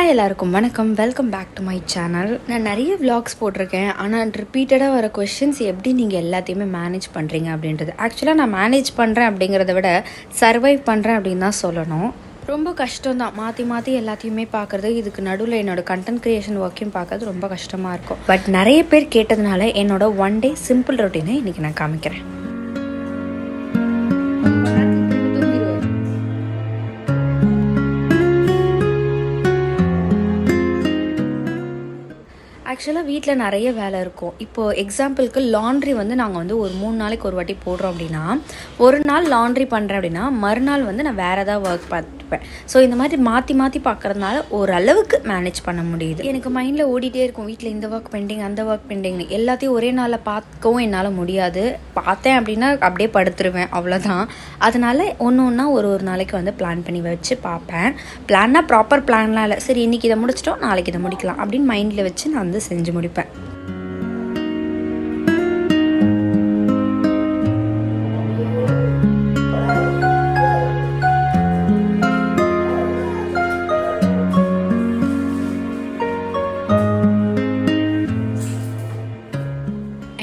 Hi எல்லாருக்கும் வணக்கம். Welcome back to my channel. நான் நிறைய விலாக்ஸ் போட்டிருக்கேன். ஆனால் ரிப்பீட்டடாக வர கொஷின்ஸ் எப்படி நீங்கள் எல்லாத்தையுமே மேனேஜ் பண்ணுறீங்க அப்படின்றது. ஆக்சுவலாக நான் மேனேஜ் பண்ணுறேன் அப்படிங்கிறத விட சர்வைவ் பண்ணுறேன் அப்படின்னு தான் சொல்லணும். ரொம்ப கஷ்டம் தான் மாற்றி மாற்றி எல்லாத்தையுமே பார்க்குறது. இதுக்கு நடுவில் என்னோடய கண்டென்ட் க்ரியேஷன் ஒர்க்கையும் பார்க்கறது ரொம்ப கஷ்டமாக இருக்கும். பட் நிறைய பேர் கேட்டதுனால என்னோட ஒன் டே சிம்பிள் ரொட்டீனை இன்றைக்கி நான் காமிக்கிறேன். ஆக்சுவலாக வீட்டில் நிறைய வேலை இருக்கும். இப்போது எக்ஸாம்பிளுக்கு லாண்ட்ரி நாங்கள் ஒரு 3 நாளைக்கு ஒரு வாட்டி போடுறோம் அப்படின்னா, ஒரு நாள் லாண்ட்ரி பண்ணுறேன் அப்படின்னா மறுநாள் நான் வேறு ஏதாவது ஒர்க் பார்த்துப்பேன். ஸோ இந்த மாதிரி மாற்றி மாற்றி பார்க்குறதுனால ஓரளவுக்கு மேனேஜ் பண்ண முடியுது. எனக்கு மைண்டில் ஓடிட்டே இருக்கும், வீட்டில் இந்த ஒர்க் பெண்டிங் அந்த ஒர்க் பெண்டிங்னு. எல்லாத்தையும் ஒரே நாளில் பார்க்கவும் என்னால் முடியாது. பார்த்தேன் அப்படின்னா அப்படியே படுத்துருவேன், அவ்வளோதான். அதனால் ஒன்று ஒன்றா ஒரு நாளைக்கு பிளான் பண்ணி வச்சு பார்ப்பேன். பிளான்னா ப்ராப்பர் பிளான்லாம் இல்லை, சரி இன்றைக்கி இதை முடிச்சிட்டோம் நாளைக்கு இதை முடிக்கலாம் அப்படின்னு மைண்டில் வச்சு நான் செஞ்சு முடிப்பேன்.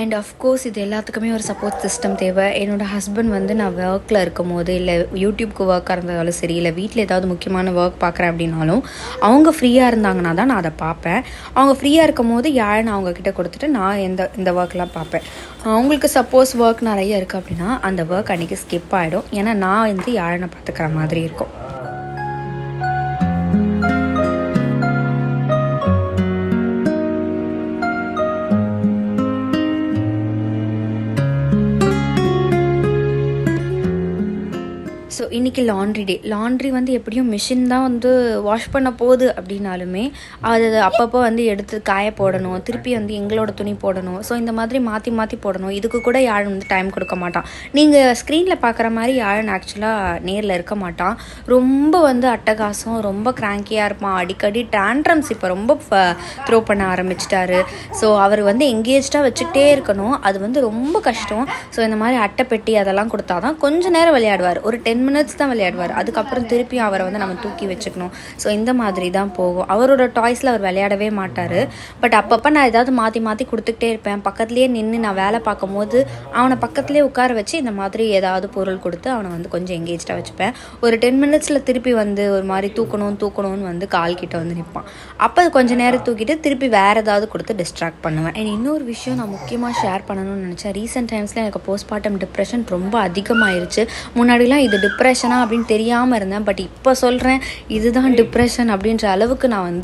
அண்ட் அஃப்கோர்ஸ் இது எல்லாத்துக்குமே ஒரு சப்போர்ட் சிஸ்டம் தேவை. என்னோடய ஹஸ்பண்ட் நான் ஒர்க்கில் இருக்கும் போது, இல்லை யூடியூப்க்கு ஒர்க்காக இருந்தாலும் சரி, இல்லை வீட்டில் ஏதாவது முக்கியமான ஒர்க் பார்க்குறேன் அப்படின்னாலும் அவங்க ஃப்ரீயாக இருந்தாங்கன்னா தான் நான் அதை பார்ப்பேன். அவங்க ஃப்ரீயாக இருக்கும் போது யாழை அவங்கக்கிட்ட கொடுத்துட்டு நான் இந்த ஒர்க்லாம் பார்ப்பேன். அவங்களுக்கு சப்போஸ் ஒர்க் நிறைய இருக்குது அப்படின்னா அந்த ஒர்க் அன்றைக்கி ஸ்கிப் ஆகிடும். ஏன்னா நான் யாழனை பார்த்துக்கிற மாதிரி இருக்கும். ஸோ இன்றைக்கி லாண்ட்ரி டே. லாண்ட்ரி எப்படியும் மிஷின் தான் வாஷ் பண்ண போகுது அப்படின்னாலுமே அது அப்பப்போ எடுத்து காய போடணும், திருப்பி எங்களோட துணி போடணும். ஸோ இந்த மாதிரி மாற்றி மாற்றி போடணும். இதுக்கு கூட யாழ் டைம் கொடுக்க மாட்டான். நீங்கள் ஸ்க்ரீனில் பார்க்குற மாதிரி யாழ் ஆக்சுவலாக நேரில் இருக்க மாட்டான். ரொம்ப அட்டகாசம், ரொம்ப கிராங்கியாக இருப்பான். அடிக்கடி டேண்ட்ரம்ஸ் இப்போ ரொம்ப த்ரோ பண்ண ஆரம்பிச்சிட்டாரு. ஸோ அவர் எங்கேஜ்டாக வச்சுக்கிட்டே இருக்கணும். அது ரொம்ப கஷ்டம். ஸோ இந்த மாதிரி அட்டை பெட்டி அதெல்லாம் கொடுத்தா தான் கொஞ்சம் நேரம் விளையாடுவார். ஒரு 10 மினிட்ஸ் தான் விளையாடுவார். அதுக்கப்புறம் திருப்பி அவரை நம்ம தூக்கி வச்சுக்கணும். ஸோ இந்த மாதிரி தான் போகும். அவரோட டாய்ஸில் அவர் விளையாடவே மாட்டார். பட் அப்பப்போ நான் ஏதாவது மாற்றி மாற்றி கொடுத்துக்கிட்டே இருப்பேன். பக்கத்துலேயே நின்று நான் வேலை பார்க்கும் போது அவனை பக்கத்துலேயே உட்கார வச்சு இந்த மாதிரி ஏதாவது பொருள் கொடுத்து அவனை கொஞ்சம் எங்கேஜ்டாக வச்சுப்பேன். ஒரு 10 மினிட்ஸில் திருப்பி ஒரு மாதிரி தூக்கணும்னு கால் கிட்ட நிற்பான். அப்போ கொஞ்சம் நேரம் தூக்கிட்டு திருப்பி வேறு ஏதாவது கொடுத்து டிஸ்ட்ராக்ட் பண்ணுவேன். அண்ட் இன்னொரு விஷயம் நான் முக்கியமாக ஷேர் பண்ணணும்னு நினச்சேன். ரீசெண்ட் டைம்ஸில் எனக்கு போஸ்ட்மார்ட்டம் டிப்ரெஷன் ரொம்ப அதிகமாகிருச்சு. முன்னாடிலாம் இது டிப்ரெஷனா அப்படின்னு தெரியாமல் இருந்தேன். பட் இப்போ சொல்கிறேன், இதுதான் டிப்ரெஷன் அப்படின்ற அளவுக்கு நான்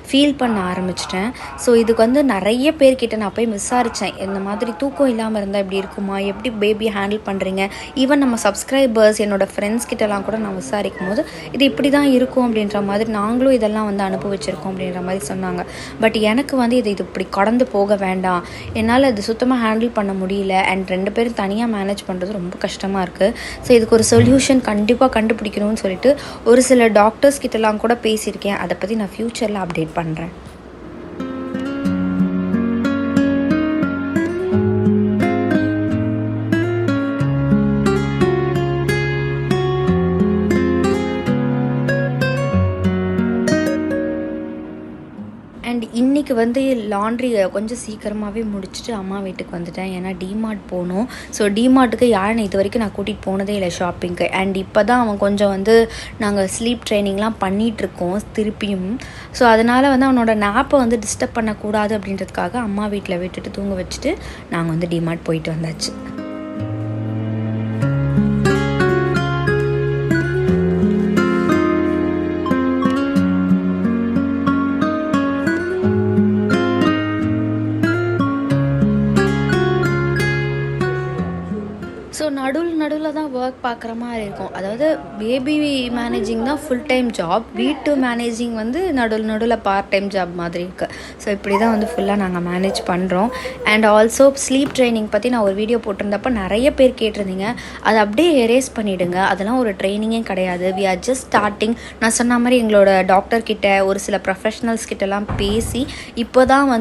ஃபீல் பண்ண ஆரம்பிச்சிட்டேன். ஸோ இதுக்கு நிறைய பேர்கிட்ட நான் போய் விசாரித்தேன். இந்த மாதிரி தூக்கம் இல்லாமல் இருந்தால் இப்படி இருக்குமா, எப்படி பேபி ஹேண்டில் பண்ணுறீங்க. ஈவன் நம்ம சப்ஸ்கிரைபர்ஸ், என்னோடய ஃப்ரெண்ட்ஸ் கிட்டலாம் கூட நான் விசாரிக்கும் போது இது இப்படி தான் இருக்கும் அப்படின்ற மாதிரி, நாங்களும் இதெல்லாம் அனுபவிச்சிருக்கோம் அப்படின்ற மாதிரி சொன்னாங்க. பட் எனக்கு இது இப்படி கடந்து போக வேண்டாம், என்னால் அது சுத்தமாக ஹேண்டில் பண்ண முடியல. அண்ட் 2 பேரும் தனியாக மேனேஜ் பண்ணுறது ரொம்ப கஷ்டமாக இருக்குது. ஸோ இதுக்கு ஒரு சொல்யூஷன் கண்டிப்பாக கண்டுபிடிக்கணும்னு சொல்லிட்டு ஒரு சில டாக்டர்ஸ் கிட்டலாம் கூட பேசியிருக்கேன். அதை பற்றி நான் ஃப்யூச்சரில் அப்டேட் பண்ணுறேன். அண்ட் இன்றைக்கி லாண்ட்ரி கொஞ்சம் சீக்கிரமாகவே முடிச்சுட்டு அம்மா வீட்டுக்கு வந்துட்டேன். ஏன்னா டிமார்ட் போகணும். ஸோ டிமார்ட்டுக்கு யாழனை இது வரைக்கும் நான் கூட்டிகிட்டு போனதே இல்லை ஷாப்பிங்க்கு. அண்ட் இப்போ தான் அவன் கொஞ்சம் நாங்கள் ஸ்லீப் ட்ரைனிங்லாம் பண்ணிகிட்ருக்கோம் திருப்பியும். ஸோ அதனால் அவனோட நாப்பை டிஸ்டர்ப் பண்ணக்கூடாது அப்படின்றதுக்காக அம்மா வீட்டில் விட்டுட்டு தூங்க வச்சுட்டு நாங்கள் டிமார்ட் போயிட்டு வந்தாச்சு. ஸோ நடுவில் தான் ஒர்க் பார்க்குற மாதிரி இருக்கும். அதாவது பேபி மேனேஜிங் தான் ஃபுல் டைம் ஜாப், வீட்டு மேனேஜிங் நடுவில் பார்ட் டைம் ஜாப் மாதிரி இருக்குது. ஸோ இப்படி தான் ஃபுல்லாக நாங்கள் மேனேஜ் பண்ணுறோம். அண்ட் ஆல்சோ ஸ்லீப் ட்ரைனிங் பற்றி நான் ஒரு வீடியோ போட்டிருந்தப்போ நிறைய பேர் கேட்டிருந்தீங்க. அதை அப்படியே எரேஸ் பண்ணிவிடுங்க, அதெல்லாம் ஒரு ட்ரைனிங்கே கிடையாது. We are just starting. நான் சொன்ன மாதிரி எங்களோட டாக்டர்கிட்ட ஒரு சில ப்ரொஃபஷ்னல்ஸ் கிட்டலாம் பேசி இப்போ தான்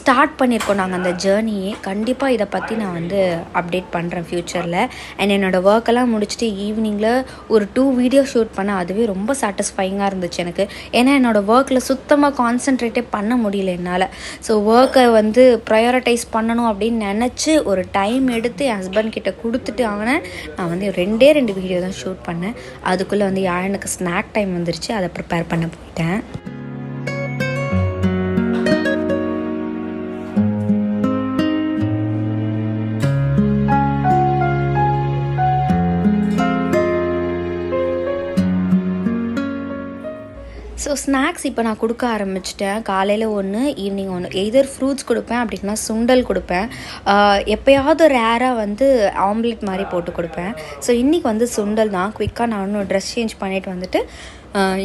ஸ்டார்ட் பண்ணியிருக்கோம் நாங்கள் அந்த ஜேர்னியே. கண்டிப்பாக இதை பற்றி நான் அப்டேட் பண்ணுறேன் ஃப்யூச்சரில். அண்ட் என்னோடய ஒர்க்கெல்லாம் முடிச்சுட்டு ஈவினிங்கில் ஒரு 2 வீடியோ ஷூட் பண்ண அதுவே ரொம்ப சாட்டிஸ்ஃபைங்காக இருந்துச்சு எனக்கு. ஏன்னா என்னோடய ஒர்க்கில் சுத்தமாக கான்சென்ட்ரேட்டே பண்ண முடியல என்னால். ஸோ ஒர்க்கை வந்து ப்ரையாரிட்டைஸ் பண்ணணும் அப்படின்னு நினச்சி ஒரு டைம் எடுத்து என் ஹஸ்பண்ட் கிட்ட கொடுத்துட்டு நான் வந்து 2 வீடியோ தான் ஷூட் பண்ணேன். அதுக்குள்ளே வந்து யாழனுக்கு ஸ்நாக் டைம் வந்துருச்சு. அதை ப்ரிப்பேர் பண்ண போயிட்டேன். ஸோ ஸ்நாக்ஸ் இப்போ நான் கொடுக்க ஆரம்பிச்சிட்டேன். காலையில் ஒன்று, ஈவினிங் ஒன்று. எய்தர் ஃப்ரூட்ஸ் கொடுப்பேன், அப்படின்னா சுண்டல் கொடுப்பேன். எப்போயாவது ரேராக வந்து ஆம்லேட் மாதிரி போட்டு கொடுப்பேன். ஸோ இன்றைக்கி வந்து சுண்டல் தான். குயிக்காக நான் இன்னும் ட்ரெஸ் சேஞ்ச் பண்ணிவிட்டு வந்துட்டு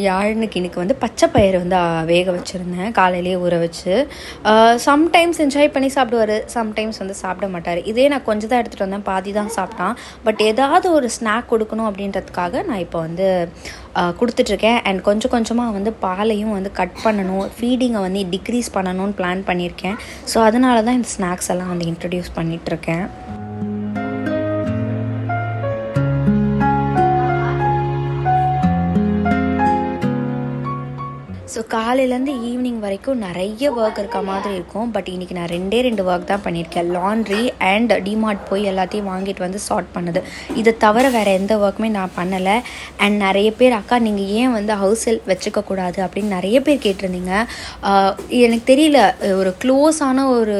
யாழுனுக்கு இன்றைக்கி வந்து பச்சை பயிறு வந்து வேக வச்சுருந்தேன், காலையிலேயே ஊற வச்சு. சம்டைம்ஸ் என்ஜாய் பண்ணி சாப்பிடுவார், சம்டைம்ஸ் வந்து சாப்பிட மாட்டார். இதே நான் கொஞ்சம் தான் எடுத்துகிட்டு வந்தேன், பாதி தான் சாப்பிட்டான். பட் ஏதாவது ஒரு ஸ்நாக் கொடுக்கணும் அப்படின்றதுக்காக நான் இப்போ வந்து கொடுத்துட்ருக்கேன். அண்ட் கொஞ்சம் கொஞ்சமாக வந்து பாலையும் வந்து கட் பண்ணணும், ஃபீடிங்கை வந்து டிக்ரீஸ் பண்ணணும்னு பிளான் பண்ணியிருக்கேன். ஸோ அதனால தான் இந்த ஸ்நாக்ஸ் எல்லாம் வந்து இன்ட்ரடியூஸ் பண்ணிகிட்ருக்கேன். ஸோ காலையிலேருந்து ஈவினிங் வரைக்கும் நிறைய ஒர்க் இருக்க மாதிரி இருக்கும். பட் இன்றைக்கி நான் 2 ஒர்க் தான் பண்ணியிருக்கேன். லாண்ட்ரி அண்ட் டிமார்ட் போய் எல்லாத்தையும் வாங்கிட்டு வந்து சார்ட் பண்ணுது. இதை தவிர வேறு எந்த ஒர்க்குமே நான் பண்ணலை. அண்ட் நிறைய பேர் அக்கா நீங்கள் ஏன் வந்து ஹவுஸ் ஹெல்ப் வச்சுக்கக்கூடாது அப்படின்னு நிறைய பேர் கேட்டிருந்தீங்க. எனக்கு தெரியல, ஒரு க்ளோஸான ஒரு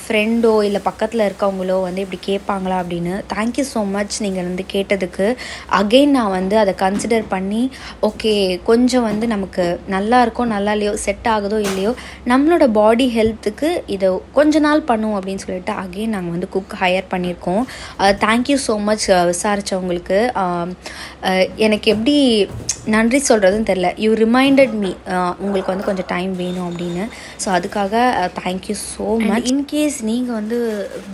ஃப்ரெண்டோ இல்லை பக்கத்தில் இருக்கவங்களோ வந்து இப்படி கேட்பாங்களா அப்படின்னு. தேங்க்யூ ஸோ மச் நீங்கள் வந்து கேட்டதுக்கு. அகெயின் நான் வந்து அதை கன்சிடர் பண்ணி ஓகே கொஞ்சம் வந்து நமக்கு நல்லா இருக்கோ நல்லா இல்லையோ, செட் ஆகுதோ இல்லையோ, நம்மளோட பாடி ஹெல்த்துக்கு இதை கொஞ்ச நாள் பண்ணுவோம் அப்படின்னு சொல்லிட்டு அகெயின் நாங்கள் வந்து குக் ஹையர் பண்ணியிருக்கோம். தேங்க்யூ ஸோ மச் விசாரித்தவங்களுக்கு. எனக்கு எப்படி நன்றி சொல்கிறதுன்னு தெரில. யூ ரிமைண்டட் மீ, உங்களுக்கு வந்து கொஞ்சம் டைம் வேணும் அப்படின்னு. ஸோ அதுக்காக தேங்க்யூ ஸோ மச். இன்கேஸ் நீங்கள் வந்து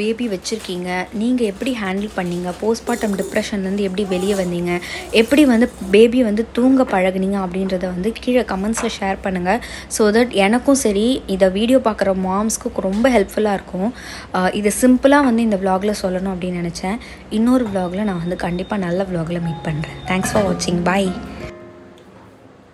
பேபி வச்சுருக்கீங்க, நீங்கள் எப்படி ஹேண்டில் பண்ணீங்க, போஸ்ட்மார்ட்டம் டிப்ரெஷன்லேருந்து எப்படி வெளியே வந்தீங்க, எப்படி வந்து பேபி வந்து தூங்க பழகுனீங்க அப்படின்றத வந்து கீழே கமெண்ட்ஸில் ஷேர் பண்ணுங்கள். ஸோ தட் எனக்கும் சரி இதை வீடியோ பார்க்குற மாம்ஸ்க்கு ரொம்ப ஹெல்ப்ஃபுல்லாக இருக்கும். இது சிம்பிளாக வந்து இந்த vlogல சொல்லணும் அப்படின்னு நினச்சேன். இன்னொரு vlogல நான் வந்து கண்டிப்பாக நல்ல vlogல மீட் பண்ணுறேன். தேங்க்ஸ் ஃபார் வாட்சிங். பாய்.